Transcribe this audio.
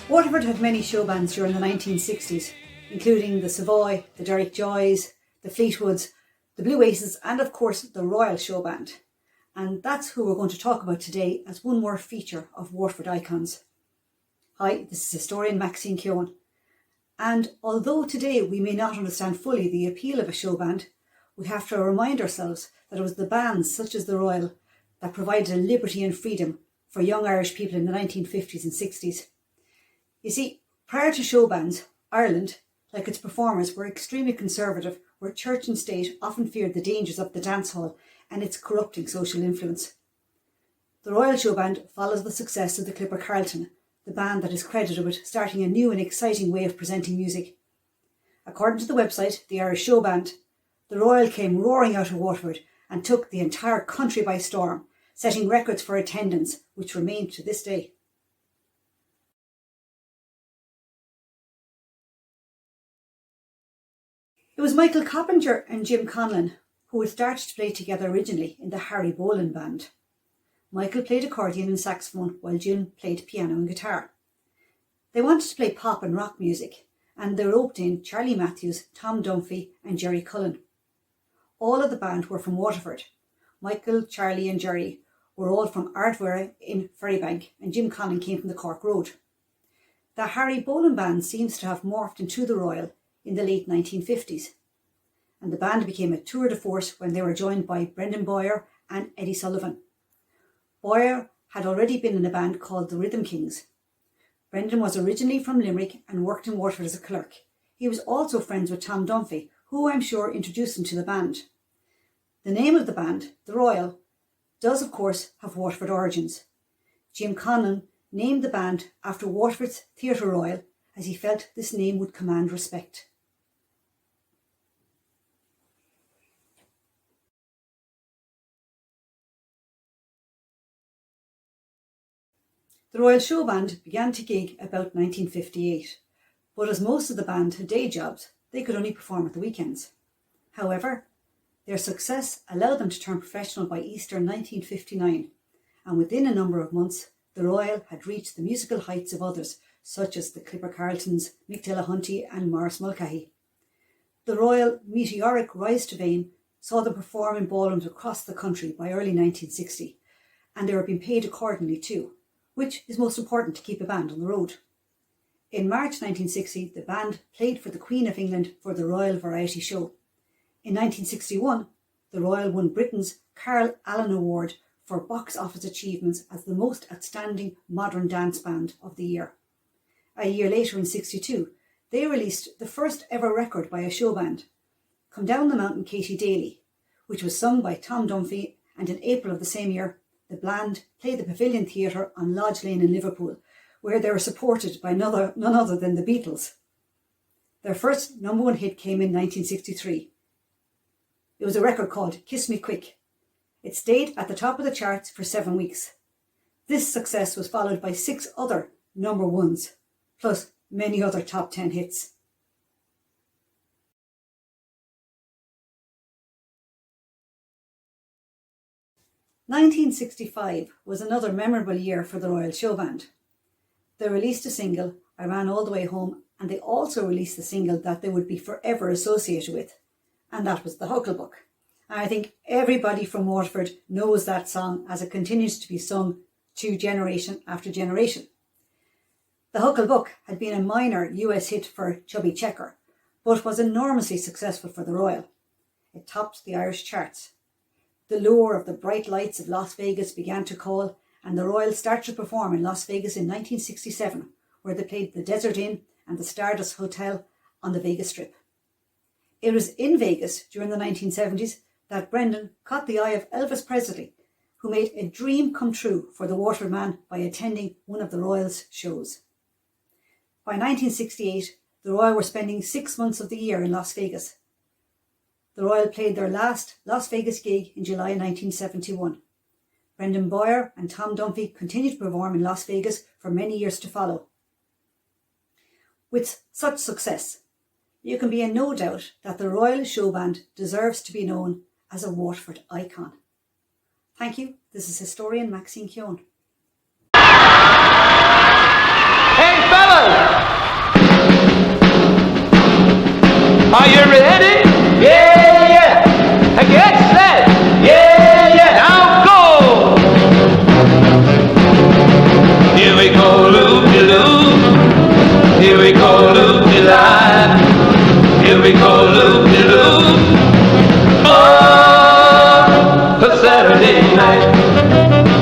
Waterford had many show bands during the 1960s, including the Savoy, the Derrick Joys, the Fleetwoods, the Blue Aces, and of course the Royal Showband. And that's who we're going to talk about today as one more feature of Waterford icons. Hi, this is historian Maxine Keoghan. And although today we may not understand fully the appeal of a show band, we have to remind ourselves that it was the bands such as the Royal that provided a liberty and freedom for young Irish people in the 1950s and 60s. You see, prior to show bands, Ireland, like its performers, were extremely conservative, where church and state often feared the dangers of the dance hall and its corrupting social influence. The Royal Showband follows the success of the Clipper Carlton, the band that is credited with starting a new and exciting way of presenting music. According to the website, the Irish Showband, the Royal came roaring out of Waterford and took the entire country by storm, setting records for attendance, which remain to this day. It was Michael Coppinger and Jim Conlon who had started to play together originally in the Harry Boland Band. Michael played accordion and saxophone while Jim played piano and guitar. They wanted to play pop and rock music, and they roped in Charlie Matthews, Tom Dunphy and Jerry Cullen. All of the band were from Waterford. Michael, Charlie and Jerry were all from Ardwara in Ferrybank, and Jim Conlon came from the Cork Road. The Harry Boland Band seems to have morphed into the Royal in the late 1950s, and the band became a tour de force when they were joined by Brendan Boyer and Eddie Sullivan. Boyer had already been in a band called the Rhythm Kings. Brendan was originally from Limerick and worked in Waterford as a clerk. He was also friends with Tom Dunphy, who I'm sure introduced him to the band. The name of the band, the Royal, does of course have Waterford origins. Jim Conlon named the band after Waterford's Theatre Royal, as he felt this name would command respect. The Royal Showband began to gig about 1958, but as most of the band had day jobs, they could only perform at the weekends. However, their success allowed them to turn professional by Easter 1959, and within a number of months, the Royal had reached the musical heights of others, such as the Clipper Carltons, Mick Delahunty and Maurice Mulcahy. The Royal meteoric rise to fame saw them perform in ballrooms across the country by early 1960, and they were being paid accordingly too, which is most important to keep a band on the road. In March 1960, the band played for the Queen of England for the Royal Variety Show. In 1961, the Royal won Britain's Carl Allen Award for box office achievements as the most outstanding modern dance band of the year. A year later, in 1962, they released the first ever record by a show band, Come Down the Mountain Katie Daly, which was sung by Tom Dunphy, and in April of the same year, the band played the Pavilion Theatre on Lodge Lane in Liverpool, where they were supported by none other than the Beatles. Their first number one hit came in 1963. It was a record called Kiss Me Quick. It stayed at the top of the charts for 7 weeks. This success was followed by 6 other number ones, plus many other top 10 hits. "1965 was another memorable year for the Royal Showband. They released a single, I Ran All the Way Home, and they also released a single that they would be forever associated with, and that was the Hucklebook. And I think everybody from Waterford knows that song as it continues to be sung to generation after generation. The Hucklebook had been a minor US hit for Chubby Checker, but was enormously successful for the Royal. It topped the Irish charts. The lure of the bright lights of Las Vegas began to call, and the Royal started to perform in Las Vegas in 1967, where they played the Desert Inn and the Stardust Hotel on the Vegas Strip. It was in Vegas during the 1970s that Brendan caught the eye of Elvis Presley, who made a dream come true for the Waterford man by attending one of the Royal's shows. By 1968, the Royal were spending 6 months of the year in Las Vegas. The Royal played their last Las Vegas gig in July 1971. Brendan Boyer and Tom Dunphy continued to perform in Las Vegas for many years to follow. With such success, you can be in no doubt that the Royal Showband deserves to be known as a Waterford icon. Thank you. This is historian Maxine Keoghan. Hey fellas! ready? Yeah, yeah. Get set. Yeah, yeah. Now go. Here we go, loop-de-loop. Here we go, loop-de-line. Here we go, loop-de-loop. Oh, a Saturday night.